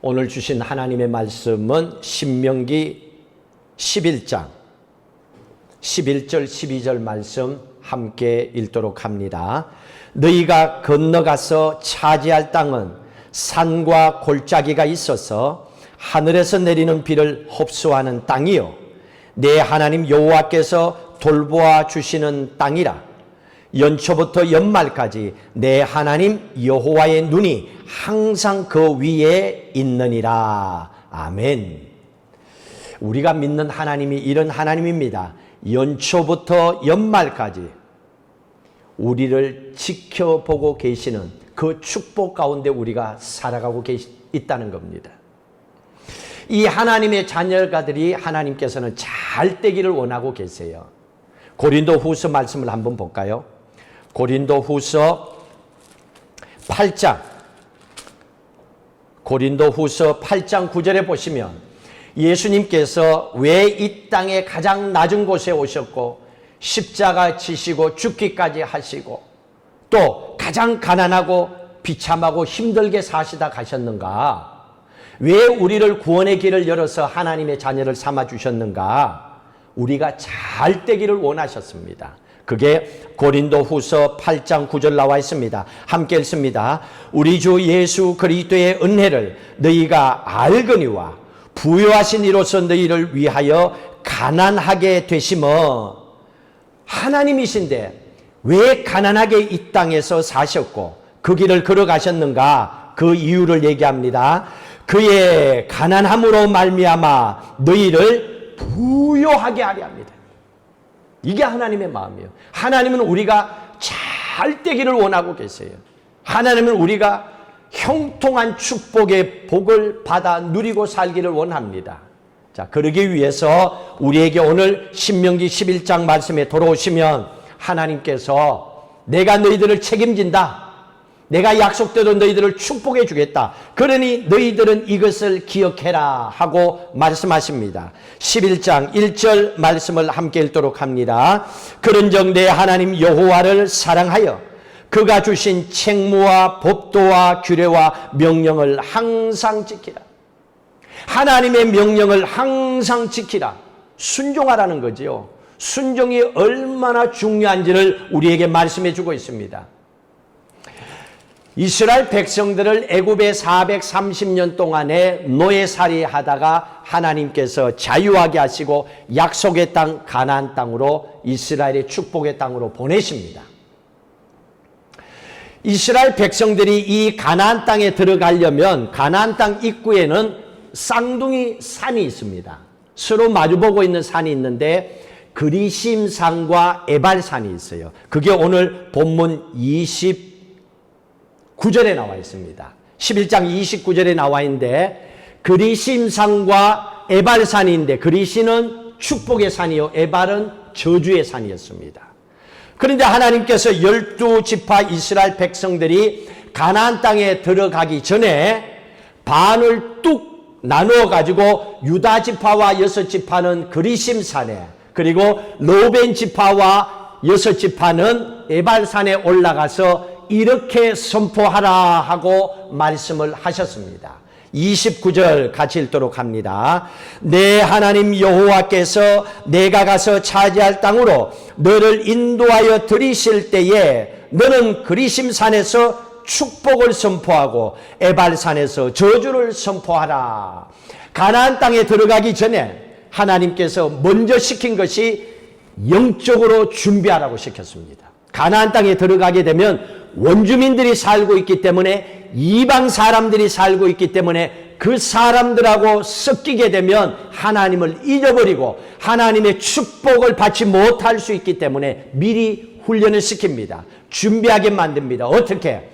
오늘 주신 하나님의 말씀은 신명기 11장 11절 12절 말씀 함께 읽도록 합니다. 너희가 건너가서 차지할 땅은 산과 골짜기가 있어서 하늘에서 내리는 비를 흡수하는 땅이요 내 하나님 여호와께서 돌보아 주시는 땅이라. 연초부터 연말까지 내 하나님 여호와의 눈이 항상 그 위에 있느니라. 아멘. 우리가 믿는 하나님이 이런 하나님입니다. 연초부터 연말까지 우리를 지켜보고 계시는 그 축복 가운데 우리가 살아가고 있다는 겁니다. 이 하나님의 자녀가들이 하나님께서는 잘 되기를 원하고 계세요. 고린도후서 말씀을 한번 볼까요? 고린도후서 8장 9절에 보시면 예수님께서 왜 이 땅의 가장 낮은 곳에 오셨고 십자가 지시고 죽기까지 하시고 또 가장 가난하고 비참하고 힘들게 사시다 가셨는가? 왜 우리를 구원의 길을 열어서 하나님의 자녀를 삼아 주셨는가? 우리가 잘 되기를 원하셨습니다. 그게 고린도후서 8장 9절 나와 있습니다. 함께 읽습니다. 우리 주 예수 그리스도의 은혜를 너희가 알거니와 부요하신 이로써 너희를 위하여 가난하게 되심어. 하나님이신데 왜 가난하게 이 땅에서 사셨고 그 길을 걸어가셨는가? 그 이유를 얘기합니다. 그의 가난함으로 말미암아 너희를 부요하게 하려 합니다. 이게 하나님의 마음이에요. 하나님은 우리가 잘 되기를 원하고 계세요. 하나님은 우리가 형통한 축복의 복을 받아 누리고 살기를 원합니다. 자, 그러기 위해서 우리에게 오늘 신명기 11장 말씀에 돌아오시면 하나님께서 내가 너희들을 책임진다. 내가 약속대로 너희들을 축복해 주겠다. 그러니 너희들은 이것을 기억해라 하고 말씀하십니다. 11장 1절 말씀을 함께 읽도록 합니다. 그런즉 내 하나님 여호와를 사랑하여 그가 주신 책무와 법도와 규례와 명령을 항상 지키라. 하나님의 명령을 항상 지키라. 순종하라는 거지요. 순종이 얼마나 중요한지를 우리에게 말씀해 주고 있습니다. 이스라엘 백성들을 애굽에 430년 동안에 노예살이 하다가 하나님께서 자유하게 하시고 약속의 땅 가나안 땅으로 이스라엘의 축복의 땅으로 보내십니다. 이스라엘 백성들이 이 가나안 땅에 들어가려면 가나안 땅 입구에는 쌍둥이 산이 있습니다. 서로 마주보고 있는 산이 있는데 그리심산과 에발산이 있어요. 그게 오늘 본문 29절에 나와 있습니다. 11장 29절에 나와 있는데 그리심산과 에발산인데 그리심은 축복의 산이요 에발은 저주의 산이었습니다. 그런데 하나님께서 12지파 이스라엘 백성들이 가나안 땅에 들어가기 전에 반을 뚝 나누어 가지고 유다 지파와 6지파는 그리심산에 그리고 로벤 지파와 6지파는 에발산에 올라가서 이렇게 선포하라 하고 말씀을 하셨습니다. 29절 같이 읽도록 합니다. 내 하나님 여호와께서 내가 가서 차지할 땅으로 너를 인도하여 들이실 때에 너는 그리심산에서 축복을 선포하고 에발산에서 저주를 선포하라. 가나안 땅에 들어가기 전에 하나님께서 먼저 시킨 것이 영적으로 준비하라고 시켰습니다. 가나안 땅에 들어가게 되면 원주민들이 살고 있기 때문에 이방 사람들이 살고 있기 때문에 그 사람들하고 섞이게 되면 하나님을 잊어버리고 하나님의 축복을 받지 못할 수 있기 때문에 미리 훈련을 시킵니다. 준비하게 만듭니다. 어떻게?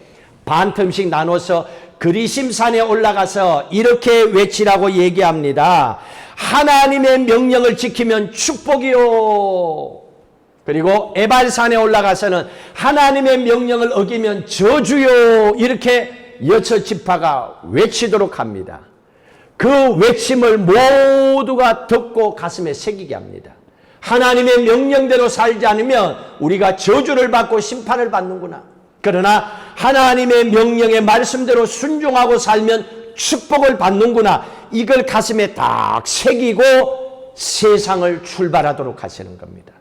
반틈씩 나눠서 그리심산에 올라가서 이렇게 외치라고 얘기합니다. 하나님의 명령을 지키면 축복이요. 그리고 에발산에 올라가서는 하나님의 명령을 어기면 저주요. 이렇게 6지파가 외치도록 합니다. 그 외침을 모두가 듣고 가슴에 새기게 합니다. 하나님의 명령대로 살지 않으면 우리가 저주를 받고 심판을 받는구나. 그러나 하나님의 명령의 말씀대로 순종하고 살면 축복을 받는구나. 이걸 가슴에 딱 새기고 세상을 출발하도록 하시는 겁니다.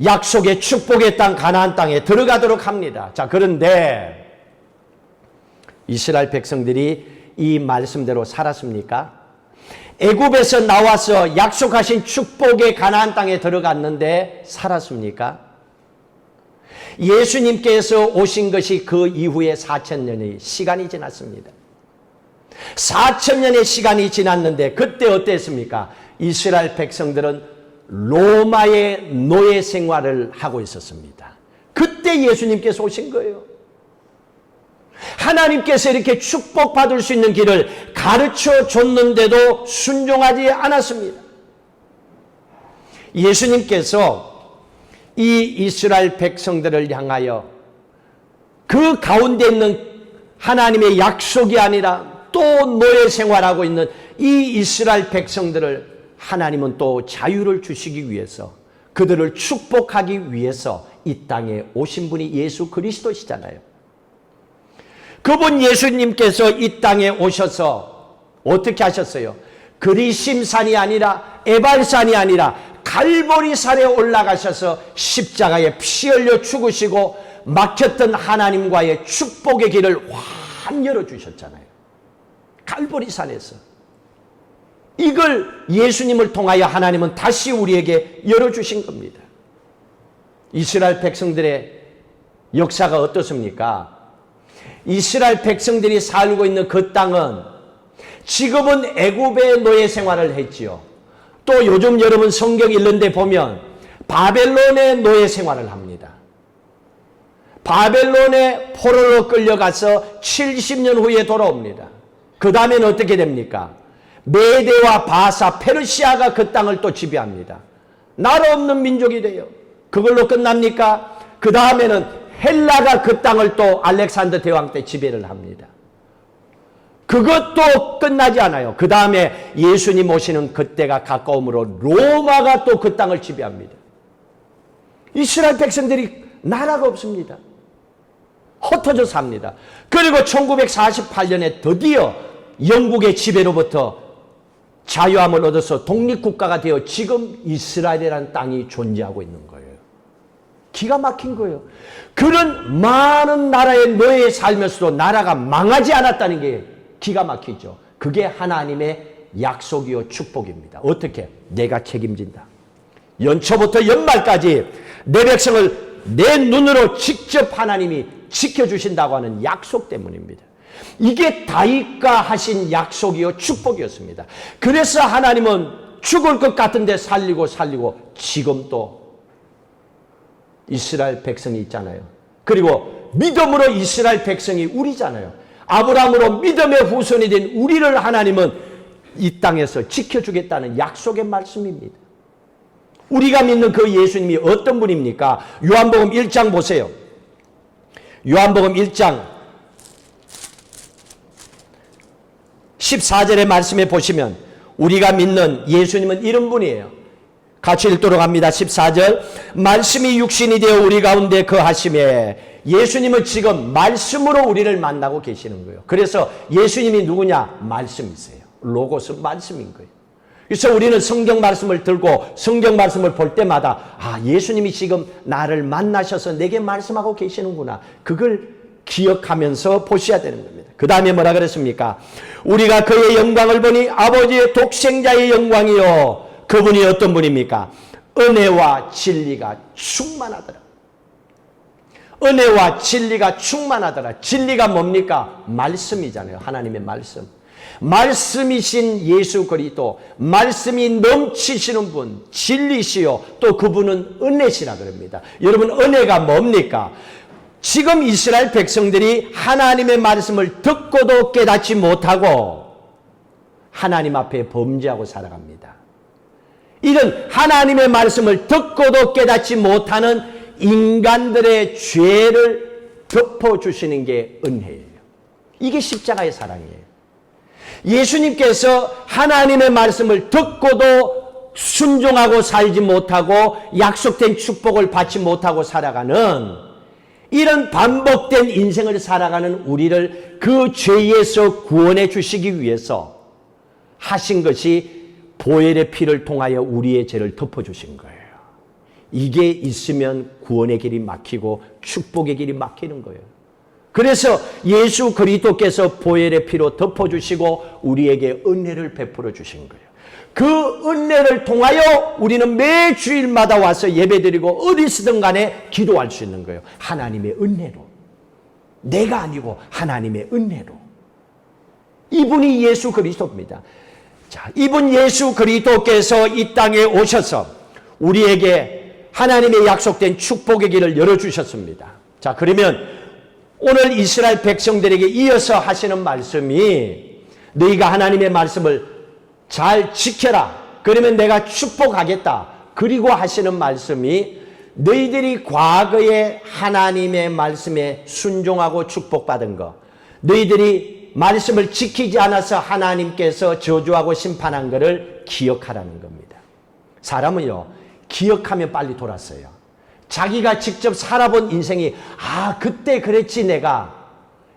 약속의 축복의 땅 가나안 땅에 들어가도록 합니다. 자, 그런데 이스라엘 백성들이 이 말씀대로 살았습니까? 애굽에서 나와서 약속하신 축복의 가나안 땅에 들어갔는데 살았습니까? 예수님께서 오신 것이 그 이후에 4,000년의 시간이 지났습니다. 4,000년의 시간이 지났는데 그때 어땠습니까? 이스라엘 백성들은 로마의 노예 생활을 하고 있었습니다. 그때 예수님께서 오신 거예요. 하나님께서 이렇게 축복받을 수 있는 길을 가르쳐 줬는데도 순종하지 않았습니다. 예수님께서 이 이스라엘 백성들을 향하여 그 가운데 있는 하나님의 약속이 아니라 또 노예 생활하고 있는 이 이스라엘 백성들을 하나님은 또 자유를 주시기 위해서 그들을 축복하기 위해서 이 땅에 오신 분이 예수 그리스도시잖아요. 그분 예수님께서 이 땅에 오셔서 어떻게 하셨어요? 그리심산이 아니라 에발산이 아니라 갈보리산에 올라가셔서 십자가에 피 흘려 죽으시고 막혔던 하나님과의 축복의 길을 확 열어주셨잖아요. 갈보리산에서. 이걸 예수님을 통하여 하나님은 다시 우리에게 열어주신 겁니다. 이스라엘 백성들의 역사가 어떻습니까? 이스라엘 백성들이 살고 있는 그 땅은 지금은 애굽의 노예 생활을 했지요. 또 요즘 여러분 성경 읽는데 보면 바벨론의 노예 생활을 합니다. 바벨론의 포로로 끌려가서 70년 후에 돌아옵니다. 그 다음에는 어떻게 됩니까? 메대와 바사, 페르시아가 그 땅을 또 지배합니다. 나라 없는 민족이 돼요. 그걸로 끝납니까? 그 다음에는 헬라가 그 땅을 또 알렉산더 대왕 때 지배를 합니다. 그것도 끝나지 않아요. 그 다음에 예수님 오시는 그때가 가까움으로 로마가 또 그 땅을 지배합니다. 이스라엘 백성들이 나라가 없습니다. 흩어져 삽니다. 그리고 1948년에 드디어 영국의 지배로부터 자유함을 얻어서 독립국가가 되어 지금 이스라엘이라는 땅이 존재하고 있는 거예요. 기가 막힌 거예요. 그런 많은 나라의 노예에 살면서도 나라가 망하지 않았다는 게 기가 막히죠. 그게 하나님의 약속이요 축복입니다. 어떻게? 내가 책임진다. 연초부터 연말까지 내 백성을 내 눈으로 직접 하나님이 지켜주신다고 하는 약속 때문입니다. 이게 다윗과 하신 약속이요 축복이었습니다. 그래서 하나님은 죽을 것 같은데 살리고 지금 또 이스라엘 백성이 있잖아요. 그리고 믿음으로 이스라엘 백성이 우리잖아요. 아브라함으로 믿음의 후손이 된 우리를 하나님은 이 땅에서 지켜주겠다는 약속의 말씀입니다. 우리가 믿는 그 예수님이 어떤 분입니까? 요한복음 1장 보세요. 요한복음 1장 14절의 말씀에 보시면 우리가 믿는 예수님은 이런 분이에요. 같이 읽도록 합니다. 14절. 말씀이 육신이 되어 우리 가운데 거하심에 예수님은 지금 말씀으로 우리를 만나고 계시는 거예요. 그래서 예수님이 누구냐? 말씀이세요. 로고스 말씀인 거예요. 그래서 우리는 성경 말씀을 들고 성경 말씀을 볼 때마다 예수님이 지금 나를 만나셔서 내게 말씀하고 계시는구나. 그걸 기억하면서 보셔야 되는 겁니다. 그 다음에 뭐라 그랬습니까? 우리가 그의 영광을 보니 아버지의 독생자의 영광이요. 그분이 어떤 분입니까? 은혜와 진리가 충만하더라. 은혜와 진리가 충만하더라. 진리가 뭡니까? 말씀이잖아요. 하나님의 말씀. 말씀이신 예수 그리스도, 말씀이 넘치시는 분, 진리시요. 또 그분은 은혜시라 그럽니다. 여러분, 은혜가 뭡니까? 지금 이스라엘 백성들이 하나님의 말씀을 듣고도 깨닫지 못하고 하나님 앞에 범죄하고 살아갑니다. 이런 하나님의 말씀을 듣고도 깨닫지 못하는 인간들의 죄를 덮어주시는 게 은혜예요. 이게 십자가의 사랑이에요. 예수님께서 하나님의 말씀을 듣고도 순종하고 살지 못하고 약속된 축복을 받지 못하고 살아가는 이런 반복된 인생을 살아가는 우리를 그 죄에서 구원해 주시기 위해서 하신 것이 보혈의 피를 통하여 우리의 죄를 덮어주신 거예요. 이게 있으면 구원의 길이 막히고 축복의 길이 막히는 거예요. 그래서 예수 그리스도께서 보혈의 피로 덮어주시고 우리에게 은혜를 베풀어 주신 거예요. 그 은혜를 통하여 우리는 매 주일마다 와서 예배드리고 어디서든 간에 기도할 수 있는 거예요. 하나님의 은혜로. 내가 아니고 하나님의 은혜로. 이분이 예수 그리스도입니다. 자, 이분 예수 그리스도께서 이 땅에 오셔서 우리에게 하나님의 약속된 축복의 길을 열어주셨습니다. 자, 그러면 오늘 이스라엘 백성들에게 이어서 하시는 말씀이 너희가 하나님의 말씀을 잘 지켜라. 그러면 내가 축복하겠다. 그리고 하시는 말씀이 너희들이 과거에 하나님의 말씀에 순종하고 축복받은 거, 너희들이 말씀을 지키지 않아서 하나님께서 저주하고 심판한 것을 기억하라는 겁니다. 사람은요, 기억하면 빨리 돌았어요. 자기가 직접 살아본 인생이 그때 그랬지 내가,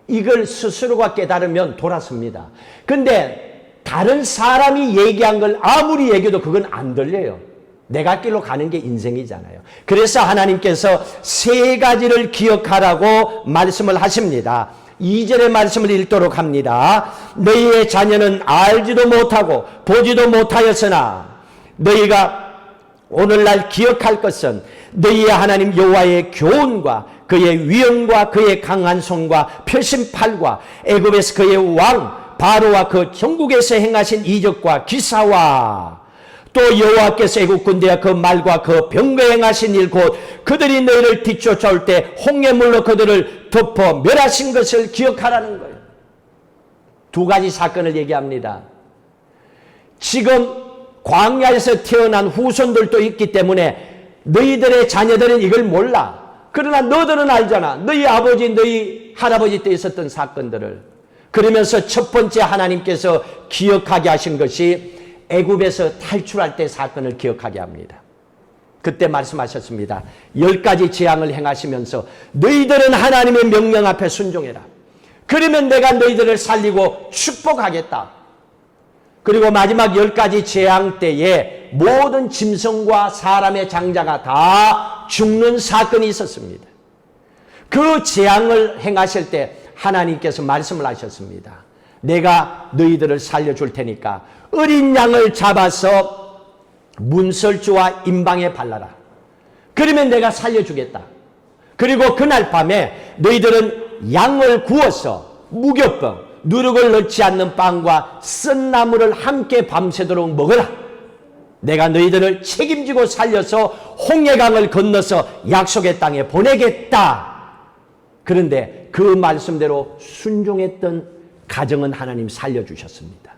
이걸 스스로가 깨달으면 돌았습니다. 근데 다른 사람이 얘기한 걸 아무리 얘기해도 그건 안 들려요. 내가 길로 가는 게 인생이잖아요. 그래서 하나님께서 세 가지를 기억하라고 말씀을 하십니다. 2절의 말씀을 읽도록 합니다. 너희의 자녀는 알지도 못하고 보지도 못하였으나 너희가 오늘날 기억할 것은 너희의 하나님 여호와의 교훈과 그의 위엄과 그의 강한 손과 펼친 팔과 애굽에서 그의 왕 바로와 그 전국에서 행하신 이적과 기사와 또 여호와께서 애굽 군대와 그 말과 그 병거에 행하신 일 곧 그들이 너희를 뒤쫓아올 때 홍해물로 그들을 덮어 멸하신 것을 기억하라는 거예요. 두 가지 사건을 얘기합니다. 지금 광야에서 태어난 후손들도 있기 때문에 너희들의 자녀들은 이걸 몰라. 그러나 너들은 알잖아. 너희 아버지, 너희 할아버지 때 있었던 사건들을. 그러면서 첫 번째 하나님께서 기억하게 하신 것이 애굽에서 탈출할 때 사건을 기억하게 합니다. 그때 말씀하셨습니다. 10가지 재앙을 행하시면서 너희들은 하나님의 명령 앞에 순종해라. 그러면 내가 너희들을 살리고 축복하겠다. 그리고 마지막 10가지 재앙 때에 모든 짐승과 사람의 장자가 다 죽는 사건이 있었습니다. 그 재앙을 행하실 때 하나님께서 말씀을 하셨습니다. 내가 너희들을 살려줄 테니까 어린 양을 잡아서 문설주와 임방에 발라라. 그러면 내가 살려주겠다. 그리고 그날 밤에 너희들은 양을 구워서 무교병, 누룩을 넣지 않는 빵과 쓴 나물을 함께 밤새도록 먹어라. 내가 너희들을 책임지고 살려서 홍해강을 건너서 약속의 땅에 보내겠다. 그런데 그 말씀대로 순종했던 가정은 하나님 살려주셨습니다.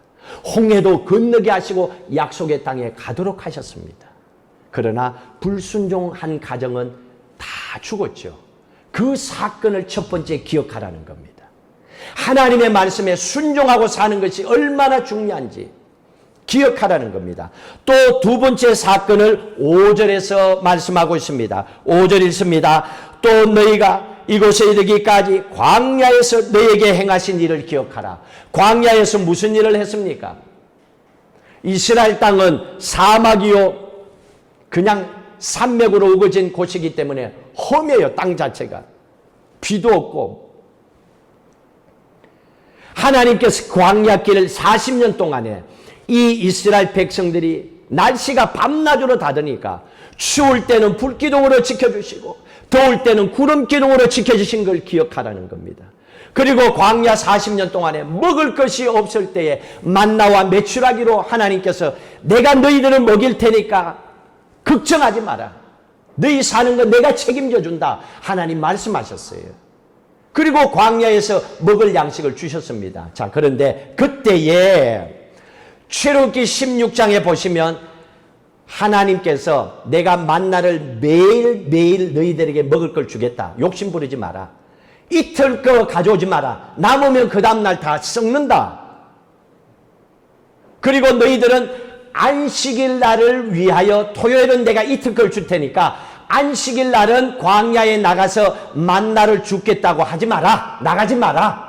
홍해도 건너게 하시고 약속의 땅에 가도록 하셨습니다. 그러나 불순종한 가정은 다 죽었죠. 그 사건을 첫 번째 기억하라는 겁니다. 하나님의 말씀에 순종하고 사는 것이 얼마나 중요한지 기억하라는 겁니다. 또 두 번째 사건을 5절에서 말씀하고 있습니다. 5절 읽습니다. 또 너희가 이곳에 이르기까지 광야에서 너희에게 행하신 일을 기억하라. 광야에서 무슨 일을 했습니까? 이스라엘 땅은 사막이요 그냥 산맥으로 우거진 곳이기 때문에 험해요. 땅 자체가. 비도 없고. 하나님께서 광야길을 40년 동안에 이 이스라엘 백성들이 날씨가 밤낮으로 다르니까 추울 때는 불기둥으로 지켜주시고 더울 때는 구름기둥으로 지켜주신 걸 기억하라는 겁니다. 그리고 광야 40년 동안에 먹을 것이 없을 때에 만나와 메추라기로 하나님께서 내가 너희들을 먹일 테니까 걱정하지 마라. 너희 사는 건 내가 책임져 준다. 하나님 말씀하셨어요. 그리고 광야에서 먹을 양식을 주셨습니다. 자, 그런데 그때에 출애굽기 16장에 보시면 하나님께서 내가 만나를 매일매일 너희들에게 먹을 걸 주겠다. 욕심 부리지 마라. 이틀 거 가져오지 마라. 남으면 그 다음날 다 썩는다. 그리고 너희들은 안식일 날을 위하여 토요일은 내가 이틀 걸 줄 테니까 안식일 날은 광야에 나가서 만나를 줍겠다고 하지 마라. 나가지 마라.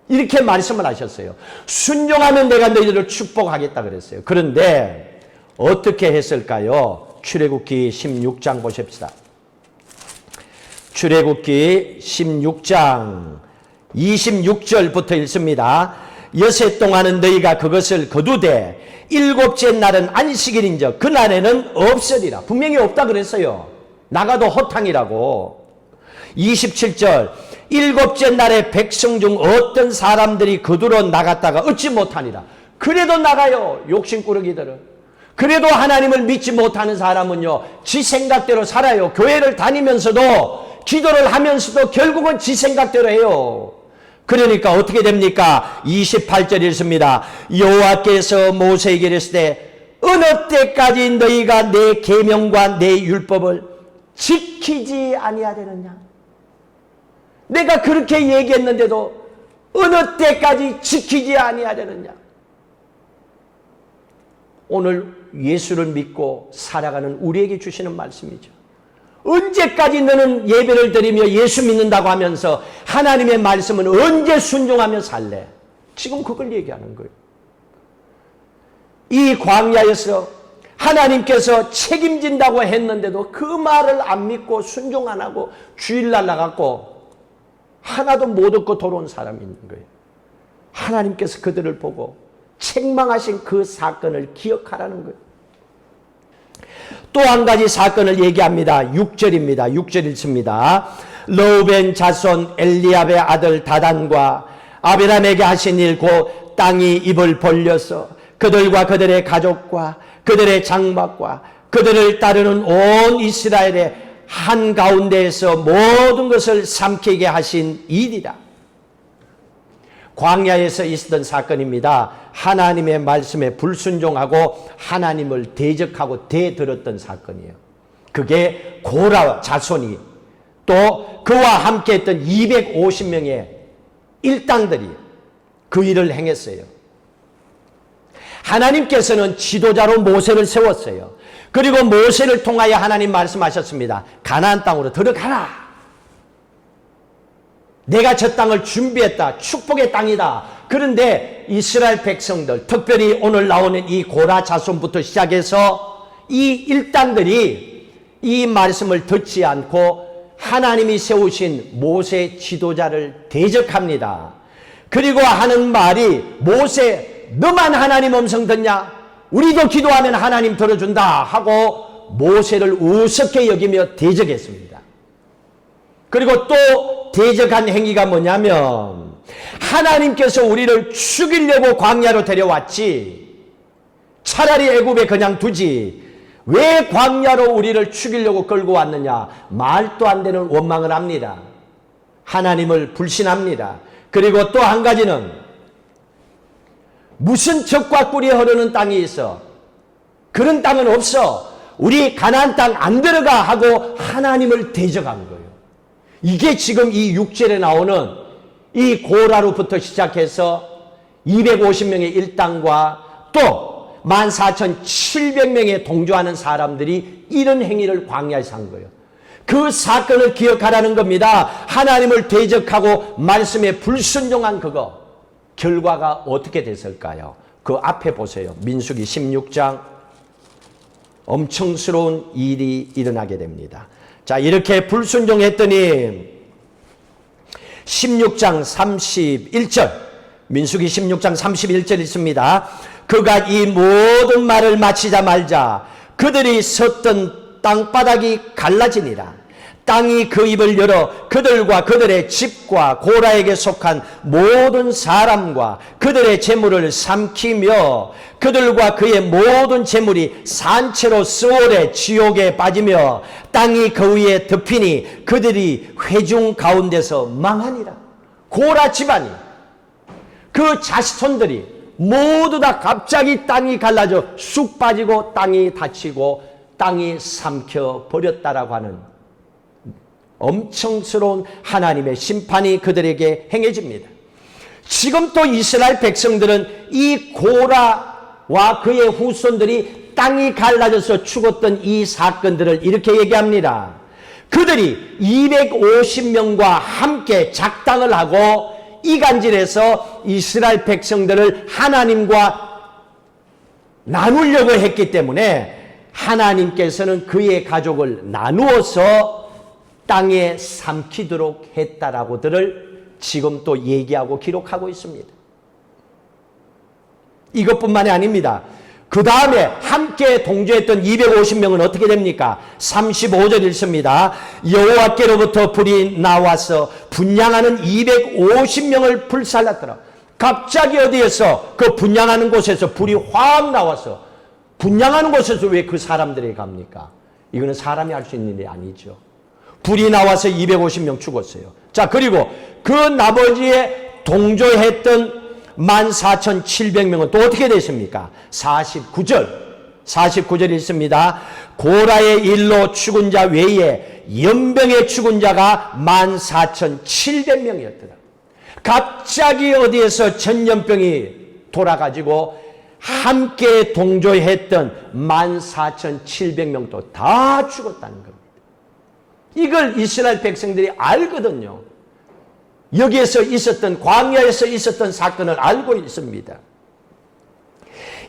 이렇게 말씀을 하셨어요. 순종하면 내가 너희들을 축복하겠다 그랬어요. 그런데 어떻게 했을까요? 출애굽기 16장 보십시다. 출애굽기 16장 26절부터 읽습니다. 여세 동안은 너희가 그것을 거두되 일곱째 날은 안식일인즉 그날에는 없으리라. 분명히 없다 그랬어요. 나가도 허탕이라고. 27절 일곱째 날에 백성 중 어떤 사람들이 거두러 나갔다가 얻지 못하니라. 그래도 나가요. 욕심꾸러기들은. 그래도 하나님을 믿지 못하는 사람은요, 지 생각대로 살아요. 교회를 다니면서도 기도를 하면서도 결국은 지 생각대로 해요. 그러니까 어떻게 됩니까? 28절 읽습니다. 여호와께서 모세에게 이르시되 어느 때까지 너희가 내 계명과 내 율법을 지키지 아니하려느냐? 내가 그렇게 얘기했는데도 어느 때까지 지키지 아니하려느냐? 오늘 예수를 믿고 살아가는 우리에게 주시는 말씀이죠. 언제까지 너는 예배를 드리며 예수 믿는다고 하면서 하나님의 말씀은 언제 순종하며 살래? 지금 그걸 얘기하는 거예요. 이 광야에서 하나님께서 책임진다고 했는데도 그 말을 안 믿고 순종 안 하고 주일날 나갔고 하나도 못 얻고 돌아온 사람이 있는 거예요. 하나님께서 그들을 보고 책망하신 그 사건을 기억하라는 거예요. 또 한 가지 사건을 얘기합니다. 6절입니다. 6절 읽습니다. 르우벤 자손 엘리압의 아들 다단과 아비람에게 하신 일 곧 땅이 입을 벌려서 그들과 그들의 가족과 그들의 장막과 그들을 따르는 온 이스라엘의 한가운데에서 모든 것을 삼키게 하신 일이라. 광야에서 있었던 사건입니다. 하나님의 말씀에 불순종하고 하나님을 대적하고 대들었던 사건이에요. 그게 고라 자손이 또 그와 함께 했던 250명의 일당들이 그 일을 행했어요. 하나님께서는 지도자로 모세를 세웠어요. 그리고 모세를 통하여 하나님 말씀하셨습니다. 가나안 땅으로 들어가라. 내가 저 땅을 준비했다. 축복의 땅이다. 그런데 이스라엘 백성들, 특별히 오늘 나오는 이 고라 자손부터 시작해서 이 일당들이 이 말씀을 듣지 않고 하나님이 세우신 모세 지도자를 대적합니다. 그리고 하는 말이 모세 너만 하나님 음성 듣냐? 우리도 기도하면 하나님 들어준다 하고 모세를 우습게 여기며 대적했습니다. 그리고 또 대적한 행위가 뭐냐면 하나님께서 우리를 죽이려고 광야로 데려왔지 차라리 애굽에 그냥 두지 왜 광야로 우리를 죽이려고 끌고 왔느냐? 말도 안 되는 원망을 합니다. 하나님을 불신합니다. 그리고 또 한 가지는 무슨 젖과 꿀이 흐르는 땅이 있어? 그런 땅은 없어. 우리 가나안 땅 안 들어가 하고 하나님을 대적한 거예요. 이게 지금 이 6절에 나오는 이 고라로부터 시작해서 250명의 일당과 또 14,700명의 동조하는 사람들이 이런 행위를 광야에서 한 거예요. 그 사건을 기억하라는 겁니다. 하나님을 대적하고 말씀에 불순종한 그거 결과가 어떻게 됐을까요? 그 앞에 보세요. 민수기 16장 엄청스러운 일이 일어나게 됩니다. 자, 이렇게 불순종했더니 16장 31절 민수기 16장 31절 있습니다. 그가 이 모든 말을 마치자 말자 그들이 섰던 땅바닥이 갈라지니라. 땅이 그 입을 열어 그들과 그들의 집과 고라에게 속한 모든 사람과 그들의 재물을 삼키며 그들과 그의 모든 재물이 산채로 스올의 지옥에 빠지며 땅이 그 위에 덮이니 그들이 회중 가운데서 망하니라. 고라 집안이 그 자손들이 모두 다 갑자기 땅이 갈라져 쑥 빠지고 땅이 닫히고 땅이 삼켜 버렸다라고 하는 엄청스러운 하나님의 심판이 그들에게 행해집니다. 지금 또 이스라엘 백성들은 이 고라 와 그의 후손들이 땅이 갈라져서 죽었던 이 사건들을 이렇게 얘기합니다. 그들이 250명과 함께 작당을 하고 이간질해서 이스라엘 백성들을 하나님과 나누려고 했기 때문에 하나님께서는 그의 가족을 나누어서 땅에 삼키도록 했다라고들을 지금 또 얘기하고 기록하고 있습니다. 이것뿐만이 아닙니다. 그 다음에 함께 동조했던 250명은 어떻게 됩니까? 35절 읽습니다. 여호와께로부터 불이 나와서 분향하는 250명을 불살랐더라. 갑자기 어디에서 그 분향하는 곳에서 불이 확 나와서 분향하는 곳에서 왜 그 사람들이 갑니까? 이거는 사람이 할 수 있는 일이 아니죠. 불이 나와서 250명 죽었어요. 자, 그리고 그 나머지에 동조했던 14,700명은 또 어떻게 됐습니까? 49절 있습니다. 고라의 일로 죽은 자 외에 연병에 죽은 자가 14,700명이었더라. 갑자기 어디에서 전염병이 돌아가지고 함께 동조했던 14,700명도 다 죽었다는 겁니다. 이걸 이스라엘 백성들이 알거든요. 여기에서 있었던 광야에서 있었던 사건을 알고 있습니다.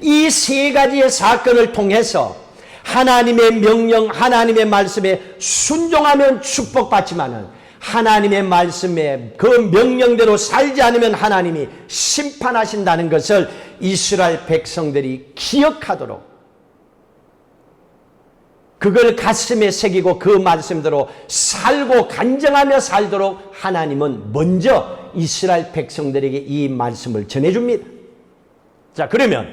이 세 가지의 사건을 통해서 하나님의 명령, 하나님의 말씀에 순종하면 축복받지만은 하나님의 말씀에 그 명령대로 살지 않으면 하나님이 심판하신다는 것을 이스라엘 백성들이 기억하도록 그걸 가슴에 새기고 그 말씀대로 살고 간증하며 살도록 하나님은 먼저 이스라엘 백성들에게 이 말씀을 전해줍니다. 자, 그러면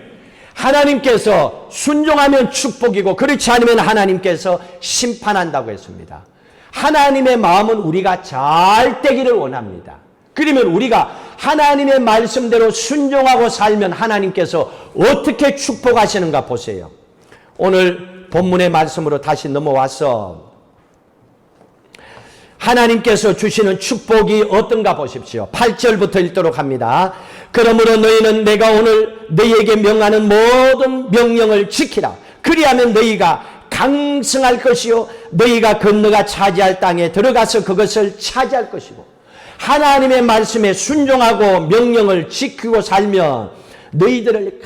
하나님께서 순종하면 축복이고 그렇지 않으면 하나님께서 심판한다고 했습니다. 하나님의 마음은 우리가 잘 되기를 원합니다. 그러면 우리가 하나님의 말씀대로 순종하고 살면 하나님께서 어떻게 축복하시는가 보세요. 오늘 본문의 말씀으로 다시 넘어와서 하나님께서 주시는 축복이 어떤가 보십시오. 8절부터 읽도록 합니다. 그러므로 너희는 내가 오늘 너희에게 명하는 모든 명령을 지키라. 그리하면 너희가 강성할 것이요 너희가 건너가 차지할 땅에 들어가서 그것을 차지할 것이고 하나님의 말씀에 순종하고 명령을 지키고 살면 너희들을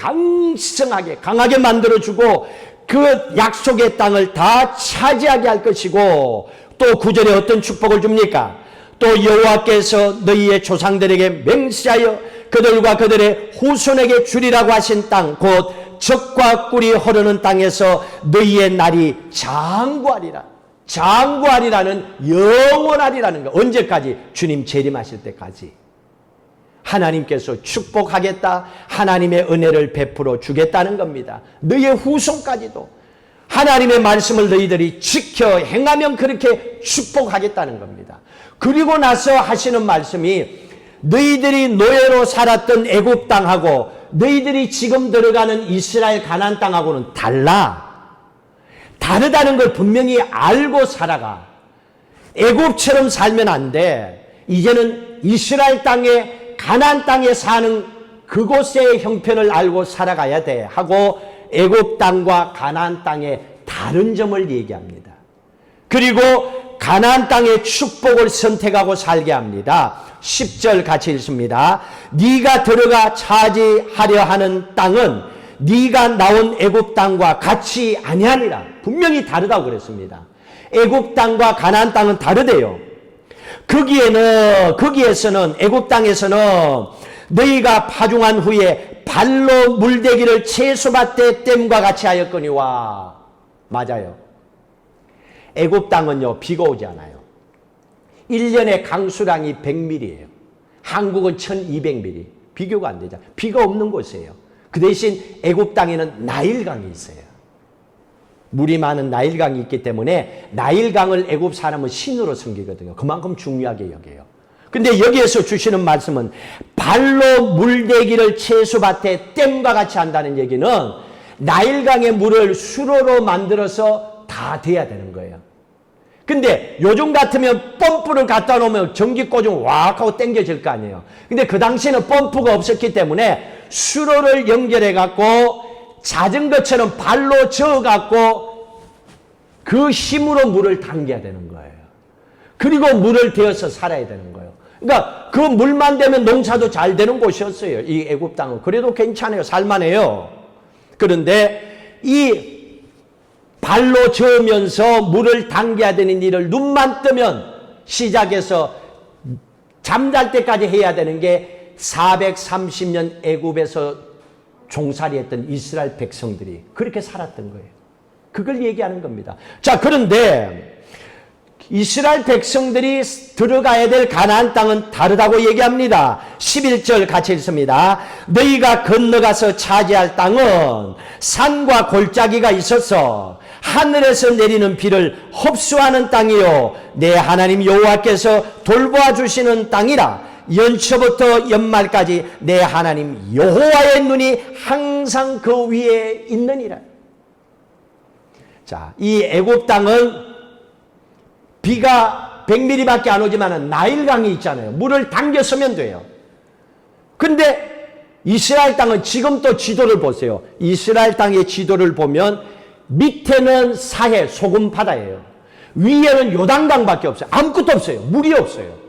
강하게 만들어주고 그 약속의 땅을 다 차지하게 할 것이고 또 9절에 어떤 축복을 줍니까? 또 여호와께서 너희의 조상들에게 맹세하여 그들과 그들의 후손에게 주리라고 하신 땅 곧 젖과 꿀이 흐르는 땅에서 너희의 날이 장구하리라. 장구하리라는 영원하리라는 거. 언제까지? 주님 재림하실 때까지. 하나님께서 축복하겠다. 하나님의 은혜를 베풀어 주겠다는 겁니다. 너희의 후손까지도 하나님의 말씀을 너희들이 지켜 행하면 그렇게 축복하겠다는 겁니다. 그리고 나서 하시는 말씀이 너희들이 노예로 살았던 애굽 땅하고 너희들이 지금 들어가는 이스라엘 가나안 땅하고는 다르다는 걸 분명히 알고 살아가. 애굽처럼 살면 안 돼. 이제는 이스라엘 땅에 가나안 땅에 사는 그곳의 형편을 알고 살아가야 돼 하고 애굽 땅과 가나안 땅의 다른 점을 얘기합니다. 그리고 가나안 땅의 축복을 선택하고 살게 합니다. 10절 같이 읽습니다. 네가 들어가 차지하려 하는 땅은 네가 나온 애굽 땅과 같이 아니하니라. 분명히 다르다고 그랬습니다. 애굽 땅과 가나안 땅은 다르대요. 거기에서는 애굽 땅에서는 너희가 파종한 후에 발로 물대기를 채소밭에 댐과 같이 하였거니와. 맞아요. 애굽 땅은요 비가 오지 않아요. 1년에 강수량이 100mm예요. 한국은 1200mm. 비교가 안 되잖아요. 비가 없는 곳이에요. 그 대신 애굽 땅에는 나일강이 있어요. 물이 많은 나일강이 있기 때문에 나일강을 애굽 사람은 신으로 섬기거든요. 그만큼 중요하게 여겨요. 근데 여기에서 주시는 말씀은 발로 물대기를 채소밭에 댐과 같이 한다는 얘기는 나일강의 물을 수로로 만들어서 다 돼야 되는 거예요. 근데 요즘 같으면 펌프를 갖다 놓으면 전기 꽂으면 왁 하고 당겨질 거 아니에요. 근데 그 당시에는 펌프가 없었기 때문에 수로를 연결해 갖고 자전거처럼 발로 저어갖고 그 힘으로 물을 당겨야 되는 거예요. 그리고 물을 대어서 살아야 되는 거예요. 그러니까 그 물만 되면 농사도 잘 되는 곳이었어요. 이 애굽 땅은. 그래도 괜찮아요. 살만해요. 그런데 이 발로 저으면서 물을 당겨야 되는 일을 눈만 뜨면 시작해서 잠잘 때까지 해야 되는 게 430년 애굽에서 종살이했던 이스라엘 백성들이 그렇게 살았던 거예요. 그걸 얘기하는 겁니다. 자, 그런데 이스라엘 백성들이 들어가야 될 가나안 땅은 다르다고 얘기합니다. 11절 같이 읽습니다. 너희가 건너가서 차지할 땅은 산과 골짜기가 있어서 하늘에서 내리는 비를 흡수하는 땅이요 내 하나님 여호와께서 돌보아 주시는 땅이라. 연초부터 연말까지 내 하나님 여호와의 눈이 항상 그 위에 있느니라. 자, 이 애굽 땅은 비가 100mm밖에 안 오지만 나일강이 있잖아요. 물을 당겨 쓰면 돼요. 근데 이스라엘 땅은 지금 또 지도를 보세요. 이스라엘 땅의 지도를 보면 밑에는 사해, 소금 바다예요. 위에는 요단강밖에 없어요. 아무것도 없어요. 물이 없어요.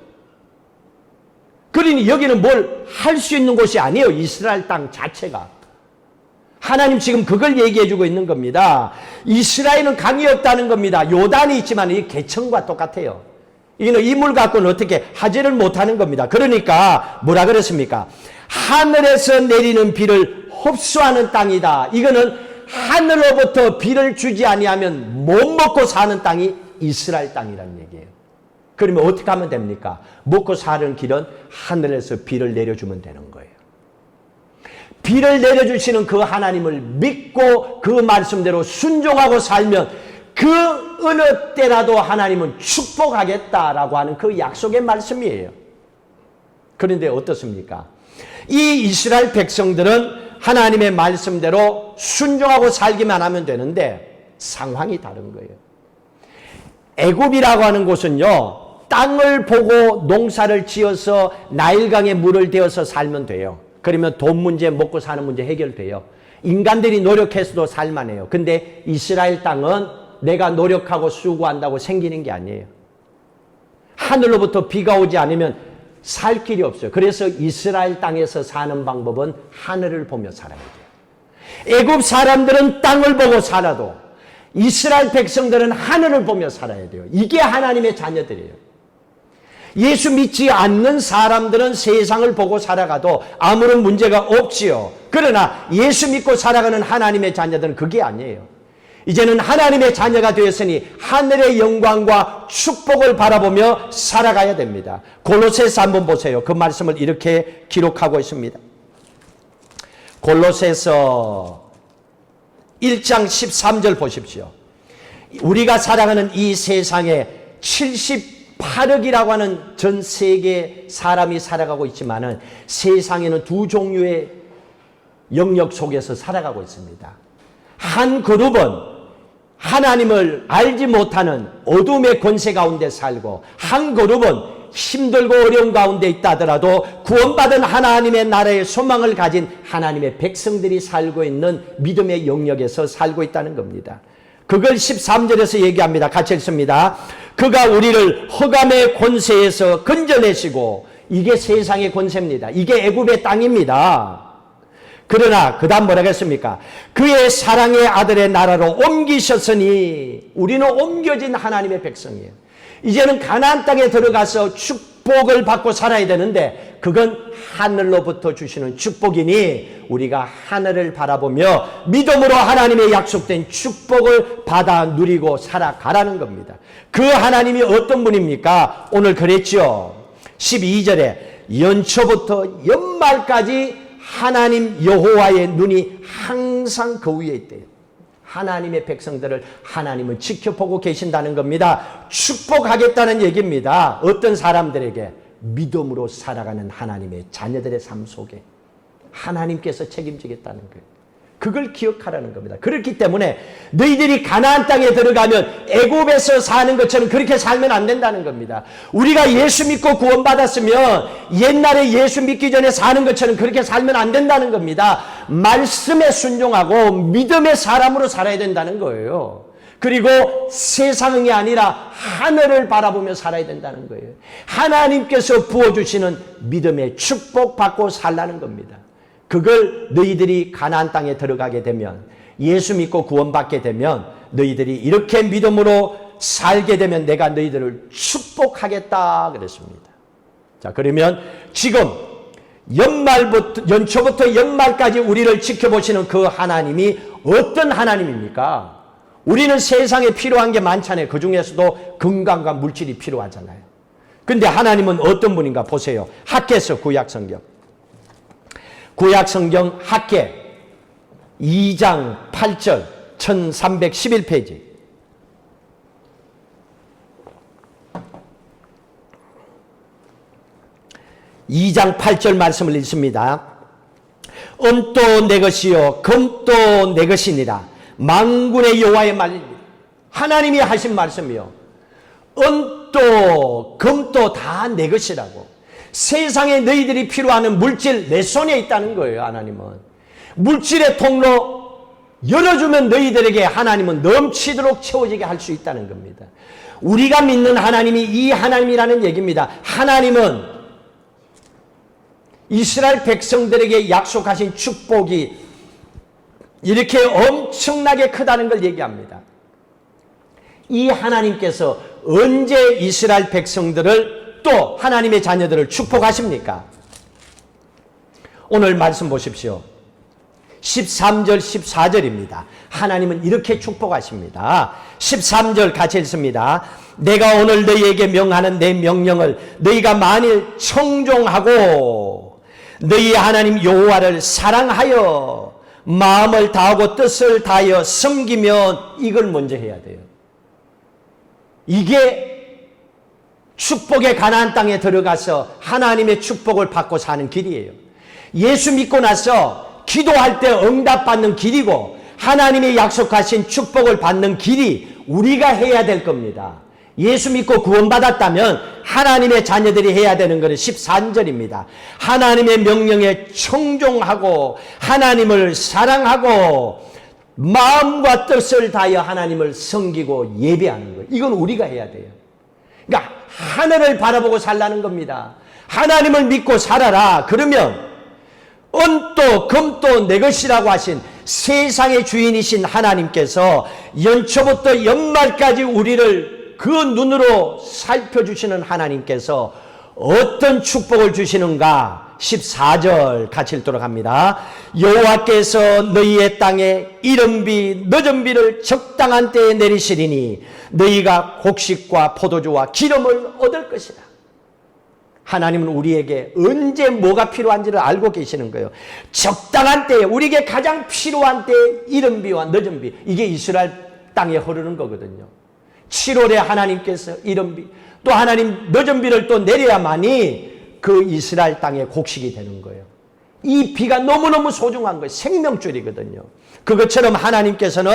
그러니 여기는 뭘 할 수 있는 곳이 아니에요. 이스라엘 땅 자체가. 하나님 지금 그걸 얘기해 주고 있는 겁니다. 이스라엘은 강이 없다는 겁니다. 요단이 있지만 이 개천과 똑같아요. 이는 이 물 갖고는 어떻게 하지를 못하는 겁니다. 그러니까 뭐라 그랬습니까? 하늘에서 내리는 비를 흡수하는 땅이다. 이거는 하늘로부터 비를 주지 아니하면 못 먹고 사는 땅이 이스라엘 땅이라는 얘기예요. 그러면 어떻게 하면 됩니까? 먹고 사는 길은 하늘에서 비를 내려주면 되는 거예요. 비를 내려주시는 그 하나님을 믿고 그 말씀대로 순종하고 살면 그 어느 때라도 하나님은 축복하겠다라고 하는 그 약속의 말씀이에요. 그런데 어떻습니까? 이 이스라엘 백성들은 하나님의 말씀대로 순종하고 살기만 하면 되는데 상황이 다른 거예요. 애굽이라고 하는 곳은요, 땅을 보고 농사를 지어서 나일강에 물을 대어서 살면 돼요. 그러면 돈 문제, 먹고 사는 문제 해결돼요. 인간들이 노력해서도 살만해요. 근데 이스라엘 땅은 내가 노력하고 수고한다고 생기는 게 아니에요. 하늘로부터 비가 오지 않으면 살 길이 없어요. 그래서 이스라엘 땅에서 사는 방법은 하늘을 보며 살아야 돼요. 애굽 사람들은 땅을 보고 살아도 이스라엘 백성들은 하늘을 보며 살아야 돼요. 이게 하나님의 자녀들이에요. 예수 믿지 않는 사람들은 세상을 보고 살아가도 아무런 문제가 없지요. 그러나 예수 믿고 살아가는 하나님의 자녀들은 그게 아니에요. 이제는 하나님의 자녀가 되었으니 하늘의 영광과 축복을 바라보며 살아가야 됩니다. 골로새서 한번 보세요. 그 말씀을 이렇게 기록하고 있습니다. 골로새서 1장 13절 보십시오. 우리가 살아가는 이 세상에 78억이라고 하는 전 세계 사람이 살아가고 있지만은 세상에는 두 종류의 영역 속에서 살아가고 있습니다. 한 그룹은 하나님을 알지 못하는 어둠의 권세 가운데 살고, 한 그룹은 힘들고 어려운 가운데 있다 하더라도 구원받은 하나님의 나라의 소망을 가진 하나님의 백성들이 살고 있는 믿음의 영역에서 살고 있다는 겁니다. 그걸 13절에서 얘기합니다. 같이 읽습니다. 그가 우리를 흑암의 권세에서 건져내시고, 이게 세상의 권세입니다. 이게 애굽의 땅입니다. 그러나 그 다음 뭐라고 했습니까? 그의 사랑의 아들의 나라로 옮기셨으니, 우리는 옮겨진 하나님의 백성이에요. 이제는 가나안 땅에 들어가서 축복을 받고 살아야 되는데 그건 하늘로부터 주시는 축복이니 우리가 하늘을 바라보며 믿음으로 하나님의 약속된 축복을 받아 누리고 살아가라는 겁니다. 그 하나님이 어떤 분입니까? 오늘 그랬죠. 12절에 연초부터 연말까지 하나님 여호와의 눈이 항상 그 위에 있대요. 하나님의 백성들을 하나님은 지켜보고 계신다는 겁니다. 축복하겠다는 얘기입니다. 어떤 사람들에게? 믿음으로 살아가는 하나님의 자녀들의 삶 속에 하나님께서 책임지겠다는 거예요. 그걸 기억하라는 겁니다. 그렇기 때문에 너희들이 가나안 땅에 들어가면 애굽에서 사는 것처럼 그렇게 살면 안 된다는 겁니다. 우리가 예수 믿고 구원받았으면 옛날에 예수 믿기 전에 사는 것처럼 그렇게 살면 안 된다는 겁니다. 말씀에 순종하고 믿음의 사람으로 살아야 된다는 거예요. 그리고 세상이 아니라 하늘을 바라보며 살아야 된다는 거예요. 하나님께서 부어주시는 믿음의 축복 받고 살라는 겁니다. 그걸 너희들이 가나안 땅에 들어가게 되면, 예수 믿고 구원받게 되면 너희들이 이렇게 믿음으로 살게 되면 내가 너희들을 축복하겠다 그랬습니다. 자, 그러면 지금 연초부터 연말까지 우리를 지켜보시는 그 하나님이 어떤 하나님입니까? 우리는 세상에 필요한 게 많잖아요. 그 중에서도 건강과 물질이 필요하잖아요. 근데 하나님은 어떤 분인가 보세요. 학개서 구약성경. 구약성경 학개 2장 8절 1311페이지. 이 장 8절 말씀을 읽습니다. 은도 내 것이요 금도 내 것이니라. 만군의 여호와의 말입니다. 하나님이 하신 말씀이요. 은도 금도 다 내 것이라고. 세상에 너희들이 필요하는 물질 내 손에 있다는 거예요. 하나님은 물질의 통로 열어주면 너희들에게 하나님은 넘치도록 채워지게 할 수 있다는 겁니다. 우리가 믿는 하나님이 이 하나님이라는 얘기입니다. 하나님은 이스라엘 백성들에게 약속하신 축복이 이렇게 엄청나게 크다는 걸 얘기합니다. 이 하나님께서 언제 이스라엘 백성들을 또 하나님의 자녀들을 축복하십니까? 오늘 말씀 보십시오. 13절 14절입니다. 하나님은 이렇게 축복하십니다. 13절 같이 읽습니다. 내가 오늘 너희에게 명하는 내 명령을 너희가 만일 청종하고 너희 하나님 여호와를 사랑하여 마음을 다하고 뜻을 다하여 섬기면 이걸 먼저 해야 돼요. 이게 축복의 가나안 땅에 들어가서 하나님의 축복을 받고 사는 길이에요. 예수 믿고 나서 기도할 때 응답받는 길이고 하나님의 약속하신 축복을 받는 길이 우리가 해야 될 겁니다. 예수 믿고 구원받았다면 하나님의 자녀들이 해야 되는 것은 14절입니다. 하나님의 명령에 청종하고 하나님을 사랑하고 마음과 뜻을 다하여 하나님을 섬기고 예배하는 거예요. 이건 우리가 해야 돼요. 그러니까 하늘을 바라보고 살라는 겁니다. 하나님을 믿고 살아라. 그러면 은도 금도 내 것이라고 하신 세상의 주인이신 하나님께서 연초부터 연말까지 우리를 그 눈으로 살펴주시는 하나님께서 어떤 축복을 주시는가? 14절 같이 읽도록 합니다. 여호와께서 너희의 땅에 이른비 늦은 비를 적당한 때에 내리시리니 너희가 곡식과 포도주와 기름을 얻을 것이다. 하나님은 우리에게 언제 뭐가 필요한지를 알고 계시는 거예요. 적당한 때에 우리에게 가장 필요한 때에 이른 비와 늦은 비, 이게 이스라엘 땅에 흐르는 거거든요. 7월에 하나님께서 이른 비, 또 하나님 늦은 비를 또 내려야만이 그 이스라엘 땅의 곡식이 되는 거예요. 이 비가 너무너무 소중한 거예요. 생명줄이거든요. 그것처럼 하나님께서는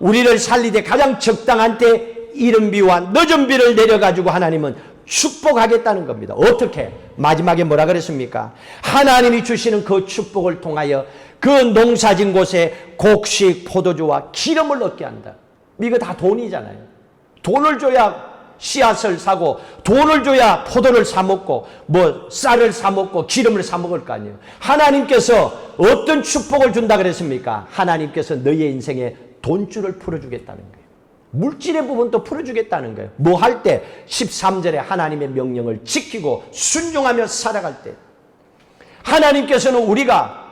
우리를 살리되 가장 적당한 때 이른 비와 늦은 비를 내려가지고 하나님은 축복하겠다는 겁니다. 어떻게? 마지막에 뭐라 그랬습니까? 하나님이 주시는 그 축복을 통하여 그 농사진 곳에 곡식, 포도주와 기름을 얻게 한다. 이거 다 돈이잖아요. 돈을 줘야 씨앗을 사고 돈을 줘야 포도를 사 먹고 뭐 쌀을 사 먹고 기름을 사 먹을 거 아니에요. 하나님께서 어떤 축복을 준다 그랬습니까? 하나님께서 너희의 인생에 돈줄을 풀어주겠다는 거예요. 물질의 부분도 풀어주겠다는 거예요. 뭐 할 때? 13절에 하나님의 명령을 지키고 순종하며 살아갈 때. 하나님께서는 우리가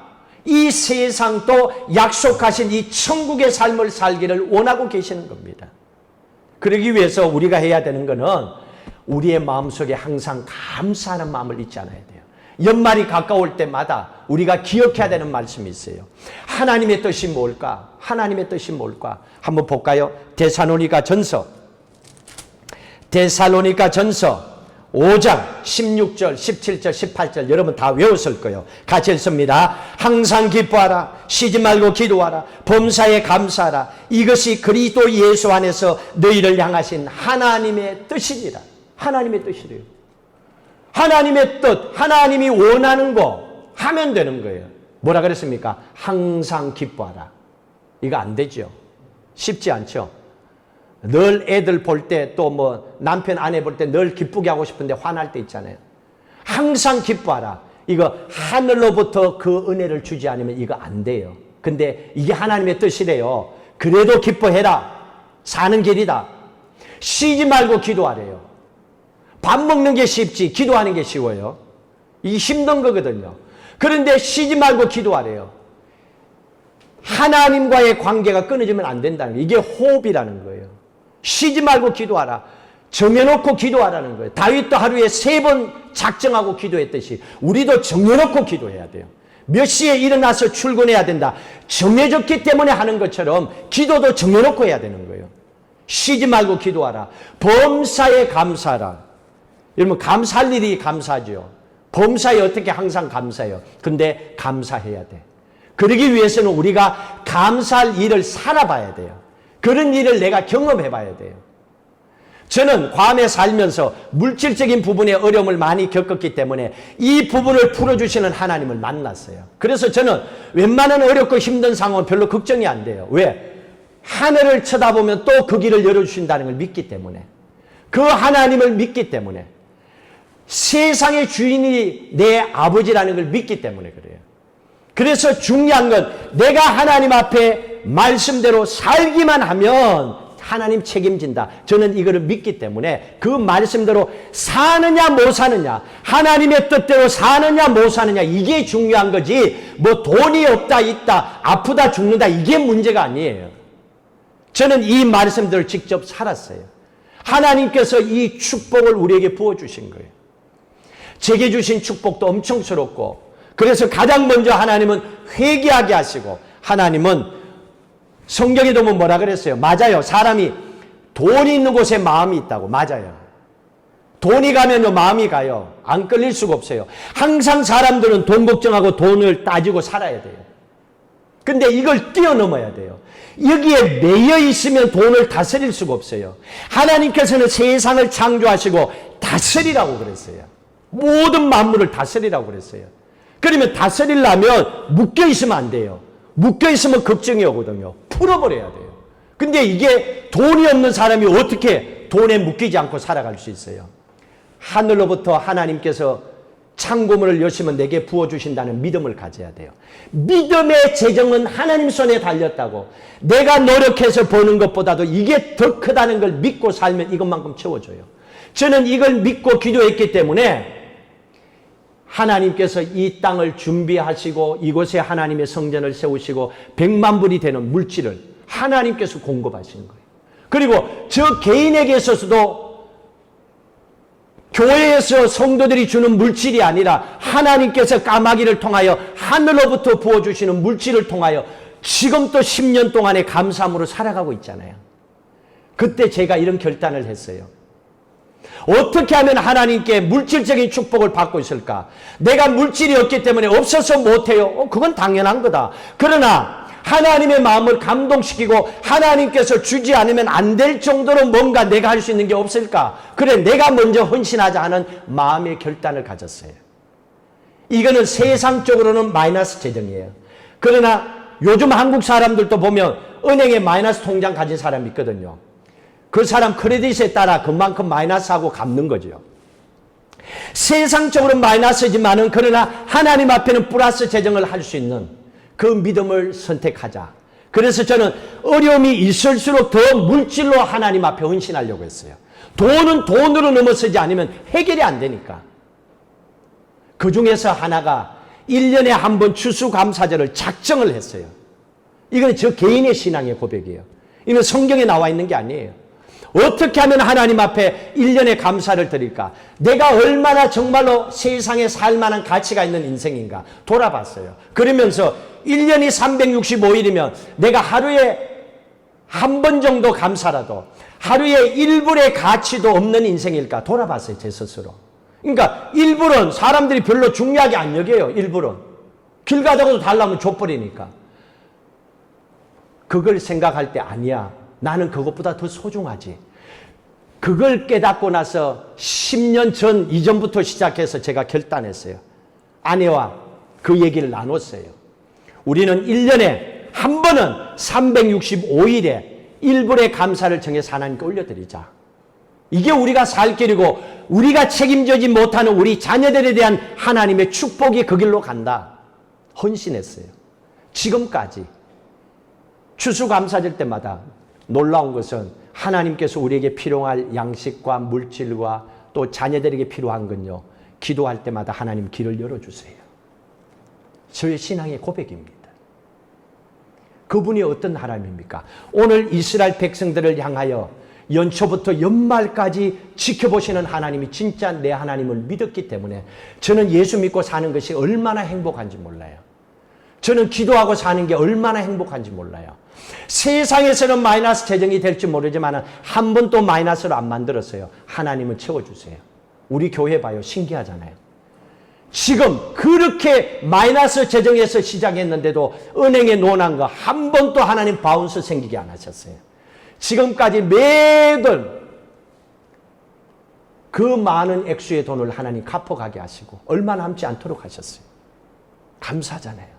이 세상도 약속하신 이 천국의 삶을 살기를 원하고 계시는 겁니다. 그러기 위해서 우리가 해야 되는 것은 우리의 마음속에 항상 감사하는 마음을 잊지 않아야 돼요. 연말이 가까울 때마다 우리가 기억해야 되는 말씀이 있어요. 하나님의 뜻이 뭘까? 하나님의 뜻이 뭘까? 한번 볼까요? 데살로니가 전서 5장 16절, 17절, 18절 여러분 다 외웠을 거예요. 같이 읽습니다. 항상 기뻐하라. 쉬지 말고 기도하라. 범사에 감사하라. 이것이 그리스도 예수 안에서 너희를 향하신 하나님의 뜻이니라. 하나님의 뜻이래요. 하나님의 뜻, 하나님이 원하는 거 하면 되는 거예요. 뭐라 그랬습니까? 항상 기뻐하라. 이거 안 되죠. 쉽지 않죠. 늘 애들 볼 때 또 뭐 남편 아내 볼 때 늘 기쁘게 하고 싶은데 화날 때 있잖아요. 항상 기뻐하라. 이거 하늘로부터 그 은혜를 주지 않으면 이거 안 돼요. 근데 이게 하나님의 뜻이래요. 그래도 기뻐해라. 사는 길이다. 쉬지 말고 기도하래요. 밥 먹는 게 쉽지 기도하는 게 쉬워요. 이게 힘든 거거든요. 그런데 쉬지 말고 기도하래요. 하나님과의 관계가 끊어지면 안 된다는 거예요. 이게 호흡이라는 거예요. 쉬지 말고 기도하라. 정해놓고 기도하라는 거예요. 다윗도 하루에 3번 작정하고 기도했듯이 우리도 정해놓고 기도해야 돼요. 몇 시에 일어나서 출근해야 된다. 정해졌기 때문에 하는 것처럼 기도도 정해놓고 해야 되는 거예요. 쉬지 말고 기도하라. 범사에 감사하라. 여러분 감사할 일이 감사죠. 범사에 어떻게 항상 감사해요. 근데 감사해야 돼. 그러기 위해서는 우리가 감사할 일을 살아봐야 돼요. 그런 일을 내가 경험해 봐야 돼요. 저는 괌에 살면서 물질적인 부분에 어려움을 많이 겪었기 때문에 이 부분을 풀어주시는 하나님을 만났어요. 그래서 저는 웬만한 어렵고 힘든 상황은 별로 걱정이 안 돼요. 왜? 하늘을 쳐다보면 또 그 길을 열어주신다는 걸 믿기 때문에. 그 하나님을 믿기 때문에. 세상의 주인이 내 아버지라는 걸 믿기 때문에 그래요. 그래서 중요한 건 내가 하나님 앞에 말씀대로 살기만 하면 하나님 책임진다. 저는 이거를 믿기 때문에 그 말씀대로 사느냐 못 사느냐, 하나님의 뜻대로 사느냐 못 사느냐, 이게 중요한 거지 뭐 돈이 없다 있다 아프다 죽는다 이게 문제가 아니에요. 저는 이 말씀들을 직접 살았어요. 하나님께서 이 축복을 우리에게 부어주신 거예요. 제게 주신 축복도 엄청스럽고, 그래서 가장 먼저 하나님은 회개하게 하시고, 하나님은 성경에 보면 뭐라 그랬어요? 맞아요. 사람이 돈이 있는 곳에 마음이 있다고. 맞아요. 돈이 가면요 마음이 가요. 안 끌릴 수가 없어요. 항상 사람들은 돈 걱정하고 돈을 따지고 살아야 돼요. 근데 이걸 뛰어넘어야 돼요. 여기에 매여 있으면 돈을 다스릴 수가 없어요. 하나님께서는 세상을 창조하시고 다스리라고 그랬어요. 모든 만물을 다스리라고 그랬어요. 그러면 다스리려면 묶여있으면 안 돼요. 묶여있으면 걱정이 오거든요. 풀어버려야 돼요. 근데 이게 돈이 없는 사람이 어떻게 돈에 묶이지 않고 살아갈 수 있어요? 하늘로부터 하나님께서 창고문을 여시면 내게 부어주신다는 믿음을 가져야 돼요. 믿음의 재정은 하나님 손에 달렸다고. 내가 노력해서 버는 것보다도 이게 더 크다는 걸 믿고 살면 이것만큼 채워줘요. 저는 이걸 믿고 기도했기 때문에 하나님께서 이 땅을 준비하시고 이곳에 하나님의 성전을 세우시고 100만 불이 되는 물질을 하나님께서 공급하시는 거예요. 그리고 저 개인에게 있어서도 교회에서 성도들이 주는 물질이 아니라 하나님께서 까마귀를 통하여 하늘로부터 부어주시는 물질을 통하여 지금 또 10년 동안의 감사함으로 살아가고 있잖아요. 그때 제가 이런 결단을 했어요. 어떻게 하면 하나님께 물질적인 축복을 받고 있을까? 내가 물질이 없기 때문에 없어서 못해요. 그건 당연한 거다. 그러나 하나님의 마음을 감동시키고 하나님께서 주지 않으면 안 될 정도로 뭔가 내가 할 수 있는 게 없을까? 그래, 내가 먼저 헌신하자 하는 마음의 결단을 가졌어요. 이거는 세상적으로는 마이너스 재정이에요. 그러나 요즘 한국 사람들도 보면 은행에 마이너스 통장 가진 사람이 있거든요. 그 사람 크레딧에 따라 그만큼 마이너스하고 갚는 거죠. 세상적으로 마이너스지만은 그러나 하나님 앞에는 플러스 재정을 할 수 있는 그 믿음을 선택하자. 그래서 저는 어려움이 있을수록 더 물질로 하나님 앞에 헌신하려고 했어요. 돈은 돈으로 넘어서지 않으면 해결이 안 되니까. 그 중에서 하나가 1년에 한 번 추수감사절을 작정을 했어요. 이건 저 개인의 신앙의 고백이에요. 이건 성경에 나와 있는 게 아니에요. 어떻게 하면 하나님 앞에 1년의 감사를 드릴까? 내가 얼마나 정말로 세상에 살 만한 가치가 있는 인생인가 돌아봤어요. 그러면서 1년이 365일이면 내가 하루에 한 번 정도 감사라도 하루에 1불의 가치도 없는 인생일까 돌아봤어요. 제 스스로. 그러니까 일부는 사람들이 별로 중요하게 안 여겨요. 일부는. 길 가다가도 달라면 줘버리니까. 그걸 생각할 때 아니야. 나는 그것보다 더 소중하지. 그걸 깨닫고 나서 10년 전 이전부터 시작해서 제가 결단했어요. 아내와 그 얘기를 나눴어요. 우리는 1년에 한 번은 365일에 1불의 감사를 정해서 하나님께 올려드리자. 이게 우리가 살 길이고 우리가 책임지지 못하는 우리 자녀들에 대한 하나님의 축복이 그 길로 간다. 헌신했어요. 지금까지 추수감사절 때마다 놀라운 것은 하나님께서 우리에게 필요할 양식과 물질과 또 자녀들에게 필요한 건요. 기도할 때마다 하나님 길을 열어주세요. 저의 신앙의 고백입니다. 그분이 어떤 하나님입니까? 오늘 이스라엘 백성들을 향하여 연초부터 연말까지 지켜보시는 하나님이 진짜 내 하나님을 믿었기 때문에 저는 예수 믿고 사는 것이 얼마나 행복한지 몰라요. 저는 기도하고 사는 게 얼마나 행복한지 몰라요. 세상에서는 마이너스 재정이 될지 모르지만 한 번도 마이너스로 안 만들었어요. 하나님은 채워주세요. 우리 교회 봐요. 신기하잖아요. 지금 그렇게 마이너스 재정에서 시작했는데도 은행에 놓아놓은 거 한 번도 하나님 바운스 생기게 안 하셨어요. 지금까지 매달 그 많은 액수의 돈을 하나님 갚아가게 하시고 얼마 남지 않도록 하셨어요. 감사하잖아요.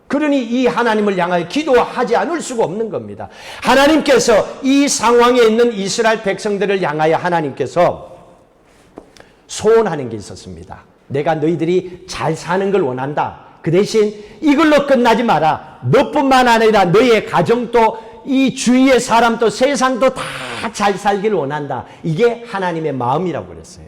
그러니 이 하나님을 향하여 기도하지 않을 수가 없는 겁니다. 하나님께서 이 상황에 있는 이스라엘 백성들을 향하여 하나님께서 소원하는 게 있었습니다. 내가 너희들이 잘 사는 걸 원한다. 그 대신 이걸로 끝나지 마라. 너뿐만 아니라 너의 가정도 이 주위의 사람도 세상도 다 잘 살기를 원한다. 이게 하나님의 마음이라고 그랬어요.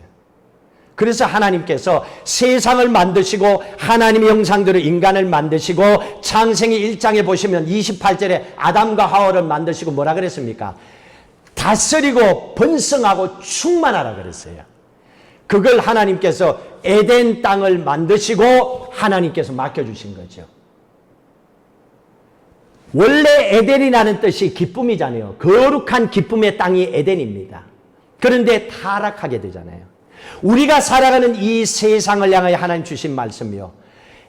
그래서 하나님께서 세상을 만드시고 하나님의 형상대로 인간을 만드시고 창세기 1장에 보시면 28절에 아담과 하와를 만드시고 뭐라 그랬습니까? 다스리고 번성하고 충만하라 그랬어요. 그걸 하나님께서 에덴 땅을 만드시고 하나님께서 맡겨주신 거죠. 원래 에덴이라는 뜻이 기쁨이잖아요. 거룩한 기쁨의 땅이 에덴입니다. 그런데 타락하게 되잖아요. 우리가 살아가는 이 세상을 향하여 하나님 주신 말씀이요.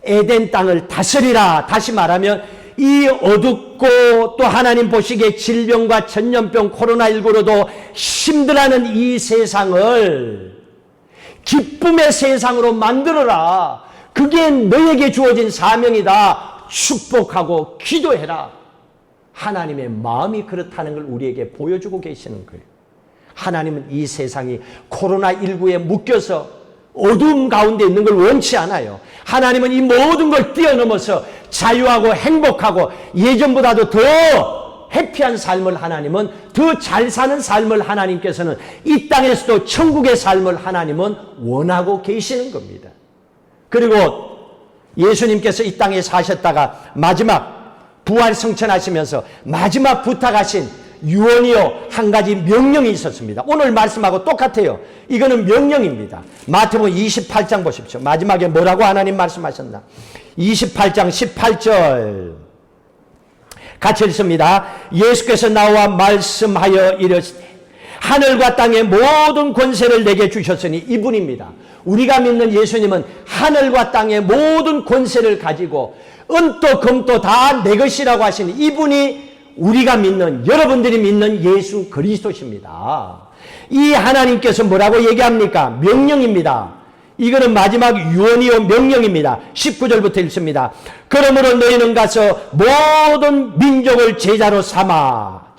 에덴 땅을 다스리라. 다시 말하면 이 어둡고 또 하나님 보시기에 질병과 전염병 코로나19로도 힘들어하는 이 세상을 기쁨의 세상으로 만들어라. 그게 너에게 주어진 사명이다. 축복하고 기도해라. 하나님의 마음이 그렇다는 걸 우리에게 보여주고 계시는 거예요. 하나님은 이 세상이 코로나19에 묶여서 어두움 가운데 있는 걸 원치 않아요. 하나님은 이 모든 걸 뛰어넘어서 자유하고 행복하고 예전보다도 더 해피한 삶을 하나님은 더 잘 사는 삶을 하나님께서는 이 땅에서도 천국의 삶을 하나님은 원하고 계시는 겁니다. 그리고 예수님께서 이 땅에 사셨다가 마지막 부활 승천하시면서 마지막 부탁하신 유언이요 한 가지 명령이 있었습니다. 오늘 말씀하고 똑같아요. 이거는 명령입니다. 마태복음 28장 보십시오. 마지막에 뭐라고 하나님 말씀하셨나? 28장 18절 같이 읽습니다. 예수께서 나와 말씀하여 이르시되 하늘과 땅의 모든 권세를 내게 주셨으니 이분입니다. 우리가 믿는 예수님은 하늘과 땅의 모든 권세를 가지고 은도 금도 다 내 것이라고 하시는 이분이 우리가 믿는 여러분들이 믿는 예수 그리스도십니다. 이 하나님께서 뭐라고 얘기합니까? 명령입니다. 이거는 마지막 유언이요 명령입니다. 19절부터 읽습니다. 그러므로 너희는 가서 모든 민족을 제자로 삼아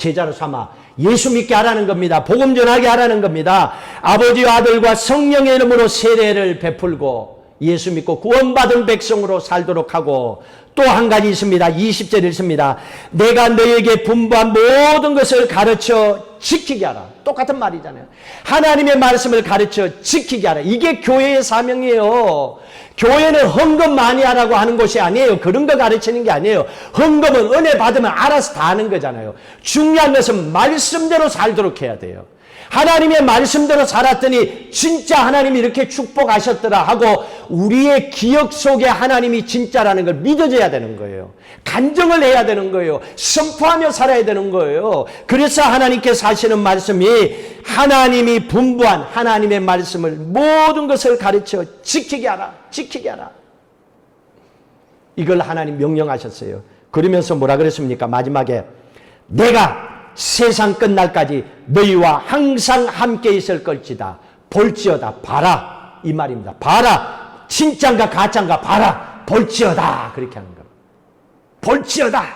예수 믿게 하라는 겁니다. 복음 전하게 하라는 겁니다. 아버지와 아들과 성령의 이름으로 세례를 베풀고 예수 믿고 구원받은 백성으로 살도록 하고 또 한 가지 있습니다. 20절 읽습니다. 내가 너에게 분부한 모든 것을 가르쳐 지키게 하라. 똑같은 말이잖아요. 하나님의 말씀을 가르쳐 지키게 하라. 이게 교회의 사명이에요. 교회는 헌금 많이 하라고 하는 것이 아니에요. 그런 거 가르치는 게 아니에요. 헌금은 은혜 받으면 알아서 다 하는 거잖아요. 중요한 것은 말씀대로 살도록 해야 돼요. 하나님의 말씀대로 살았더니 진짜 하나님이 이렇게 축복하셨더라 하고 우리의 기억 속에 하나님이 진짜라는 걸 믿어져야 되는 거예요. 간증을 해야 되는 거예요. 선포하며 살아야 되는 거예요. 그래서 하나님께서 하시는 말씀이 하나님이 분부한 하나님의 말씀을 모든 것을 가르쳐 지키게 하라. 지키게 하라. 이걸 하나님 명령하셨어요. 그러면서 뭐라 그랬습니까? 마지막에 내가 세상 끝날까지 너희와 항상 함께 있을 걸지다. 볼지어다. 봐라. 이 말입니다. 봐라. 진짠가 가짠가 봐라. 볼지어다. 그렇게 하는 겁니다. 볼지어다.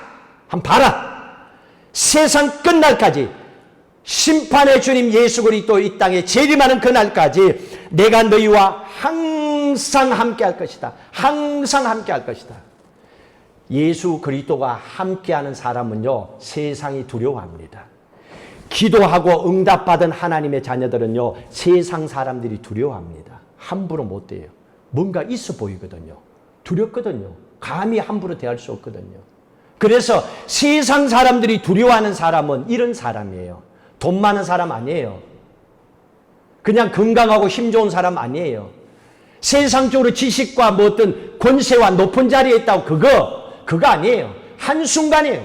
한번 봐라. 세상 끝날까지 심판의 주님 예수 그리스도 이 땅에 재림하는 그날까지 내가 너희와 항상 함께 할 것이다. 항상 함께 할 것이다. 예수 그리스도가 함께하는 사람은요, 세상이 두려워합니다. 기도하고 응답받은 하나님의 자녀들은요, 세상 사람들이 두려워합니다. 함부로 못 대요. 뭔가 있어 보이거든요. 두렵거든요. 감히 함부로 대할 수 없거든요. 그래서 세상 사람들이 두려워하는 사람은 이런 사람이에요. 돈 많은 사람 아니에요. 그냥 건강하고 힘 좋은 사람 아니에요. 세상적으로 지식과 뭐 어떤 권세와 높은 자리에 있다고 그거 아니에요. 한순간이에요.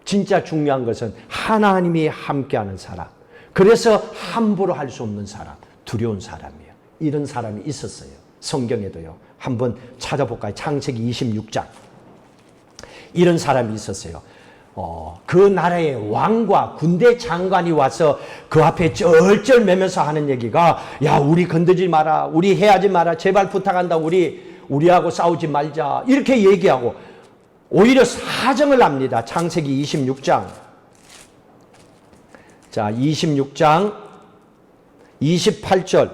진짜 중요한 것은 하나님이 함께하는 사람. 그래서 함부로 할 수 없는 사람, 두려운 사람이에요. 이런 사람이 있었어요. 성경에도요. 한번 찾아볼까요? 창세기 26장. 이런 사람이 있었어요. 그 나라의 왕과 군대 장관이 와서 그 앞에 쩔쩔 매면서 하는 얘기가, 야, 우리 건드지 마라. 우리 해하지 마라. 제발 부탁한다. 우리하고 싸우지 말자. 이렇게 얘기하고 오히려 사정을 합니다. 창세기 26장. 자, 26장 28절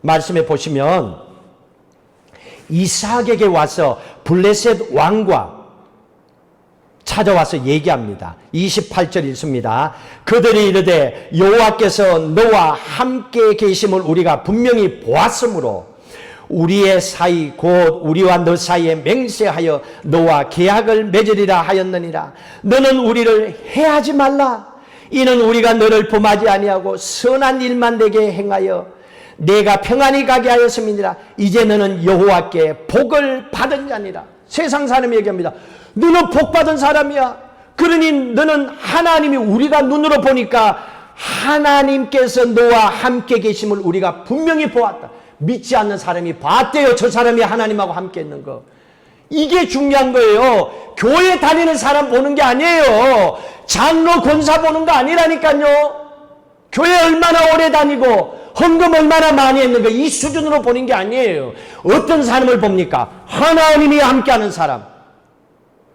말씀해 보시면 이삭에게 와서 블레셋 왕과 찾아와서 얘기합니다. 28절 읽습니다. 그들이 이르되 여호와께서 너와 함께 계심을 우리가 분명히 보았으므로 우리의 사이 곧 우리와 너 사이에 맹세하여 너와 계약을 맺으리라 하였느니라. 너는 우리를 해하지 말라. 이는 우리가 너를 범하지 아니하고 선한 일만 내게 행하여 내가 평안히 가게 하였음이니라. 이제 너는 여호와께 복을 받은 자니라. 세상 사람이 얘기합니다. 너는 복 받은 사람이야. 그러니 너는 하나님이 우리가 눈으로 보니까 하나님께서 너와 함께 계심을 우리가 분명히 보았다. 믿지 않는 사람이 봤대요. 저 사람이 하나님하고 함께 있는 거. 이게 중요한 거예요. 교회 다니는 사람 보는 게 아니에요. 장로 권사 보는 거 아니라니까요. 교회 얼마나 오래 다니고 헌금 얼마나 많이 했는가 이 수준으로 보는 게 아니에요. 어떤 사람을 봅니까? 하나님이 함께하는 사람.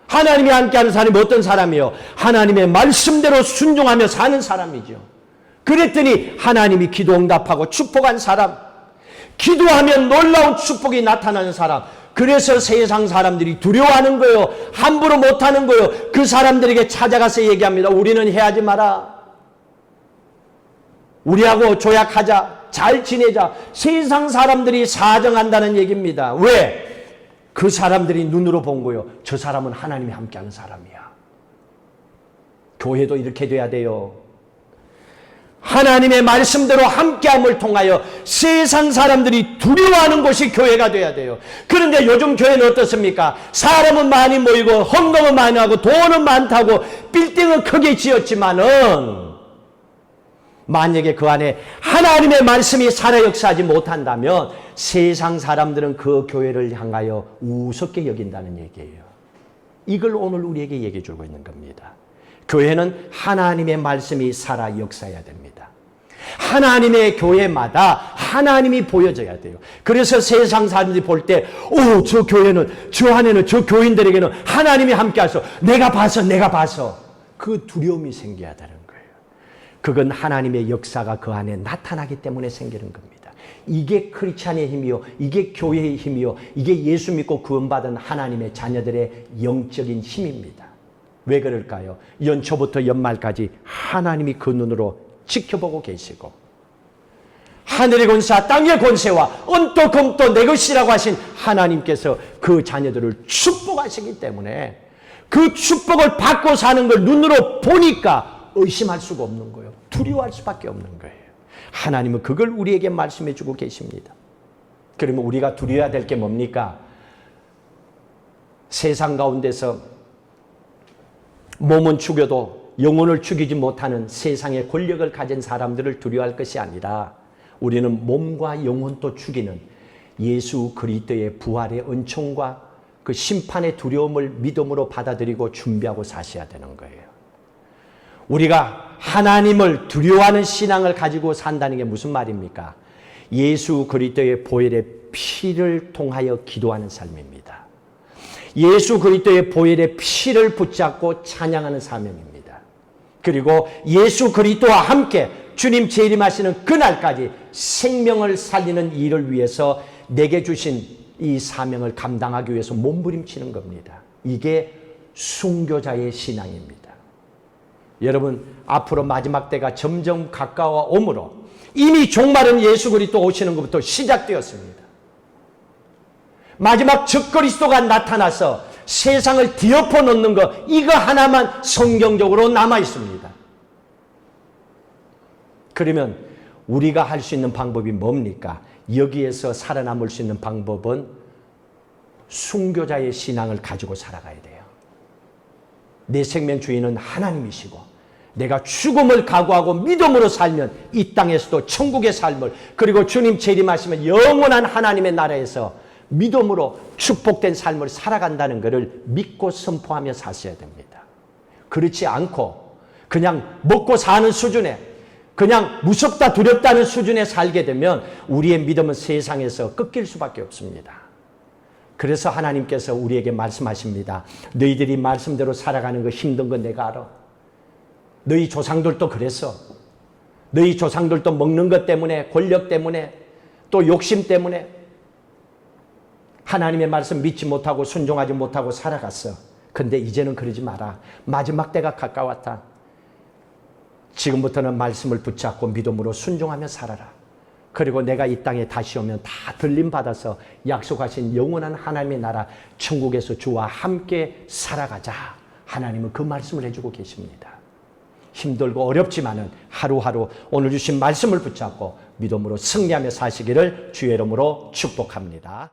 하나님이 함께하는 사람이 어떤 사람이요? 하나님의 말씀대로 순종하며 사는 사람이죠. 그랬더니 하나님이 기도 응답하고 축복한 사람, 기도하면 놀라운 축복이 나타나는 사람. 그래서 세상 사람들이 두려워하는 거예요. 함부로 못하는 거예요. 그 사람들에게 찾아가서 얘기합니다. 우리는 해하지 마라. 우리하고 조약하자. 잘 지내자. 세상 사람들이 사정한다는 얘기입니다. 왜? 그 사람들이 눈으로 본 거예요. 저 사람은 하나님이 함께하는 사람이야. 교회도 이렇게 돼야 돼요. 하나님의 말씀대로 함께함을 통하여 세상 사람들이 두려워하는 곳이 교회가 돼야 돼요. 그런데 요즘 교회는 어떻습니까? 사람은 많이 모이고 헌금은 많이 하고 돈은 많다고 빌딩은 크게 지었지만은 만약에 그 안에 하나님의 말씀이 살아 역사하지 못한다면 세상 사람들은 그 교회를 향하여 우습게 여긴다는 얘기예요. 이걸 오늘 우리에게 얘기해 주고 있는 겁니다. 교회는 하나님의 말씀이 살아 역사해야 됩니다. 하나님의 교회마다 하나님이 보여져야 돼요. 그래서 세상 사람들이 볼 때, 저 교회는, 저 안에는, 저 교인들에게는 하나님이 함께 하셔. 내가 봐서. 그 두려움이 생겨야 되는 거예요. 그건 하나님의 역사가 그 안에 나타나기 때문에 생기는 겁니다. 이게 크리스찬의 힘이요. 이게 교회의 힘이요. 이게 예수 믿고 구원받은 하나님의 자녀들의 영적인 힘입니다. 왜 그럴까요? 연초부터 연말까지 하나님이 그 눈으로 지켜보고 계시고 하늘의 권세와 땅의 권세와 언도 금도 내 것이라고 하신 하나님께서 그 자녀들을 축복하시기 때문에 그 축복을 받고 사는 걸 눈으로 보니까 의심할 수가 없는 거예요. 두려워할 수밖에 없는 거예요. 하나님은 그걸 우리에게 말씀해 주고 계십니다. 그러면 우리가 두려워야 될 게 뭡니까? 세상 가운데서 몸은 죽여도 영혼을 죽이지 못하는 세상의 권력을 가진 사람들을 두려워할 것이 아니라 우리는 몸과 영혼도 죽이는 예수 그리스도의 부활의 은총과 그 심판의 두려움을 믿음으로 받아들이고 준비하고 사셔야 되는 거예요. 우리가 하나님을 두려워하는 신앙을 가지고 산다는 게 무슨 말입니까? 예수 그리스도의 보혈의 피를 통하여 기도하는 삶입니다. 예수 그리스도의 보혈의 피를 붙잡고 찬양하는 사명입니다. 그리고 예수 그리스도와 함께 주님 재림하시는 그날까지 생명을 살리는 일을 위해서 내게 주신 이 사명을 감당하기 위해서 몸부림치는 겁니다. 이게 순교자의 신앙입니다. 여러분, 앞으로 마지막 때가 점점 가까워 오므로 이미 종말은 예수 그리스도 오시는 것부터 시작되었습니다. 마지막 적그리스도가 나타나서 세상을 뒤엎어 놓는 것, 이거 하나만 성경적으로 남아 있습니다. 그러면 우리가 할 수 있는 방법이 뭡니까? 여기에서 살아남을 수 있는 방법은 순교자의 신앙을 가지고 살아가야 돼요. 내 생명 주인은 하나님이시고 내가 죽음을 각오하고 믿음으로 살면 이 땅에서도 천국의 삶을, 그리고 주님 재림하시면 영원한 하나님의 나라에서 믿음으로 축복된 삶을 살아간다는 것을 믿고 선포하며 사셔야 됩니다. 그렇지 않고 그냥 먹고 사는 수준에, 그냥 무섭다 두렵다는 수준에 살게 되면 우리의 믿음은 세상에서 꺾일 수밖에 없습니다. 그래서 하나님께서 우리에게 말씀하십니다. 너희들이 말씀대로 살아가는 거 힘든 건 내가 알아. 너희 조상들도 그랬어. 너희 조상들도 먹는 것 때문에, 권력 때문에, 또 욕심 때문에 하나님의 말씀 믿지 못하고 순종하지 못하고 살아갔어. 근데 이제는 그러지 마라. 마지막 때가 가까웠다. 지금부터는 말씀을 붙잡고 믿음으로 순종하며 살아라. 그리고 내가 이 땅에 다시 오면 다 들림받아서 약속하신 영원한 하나님의 나라 천국에서 주와 함께 살아가자. 하나님은 그 말씀을 해주고 계십니다. 힘들고 어렵지만은 하루하루 오늘 주신 말씀을 붙잡고 믿음으로 승리하며 사시기를 주의 이름으로 축복합니다.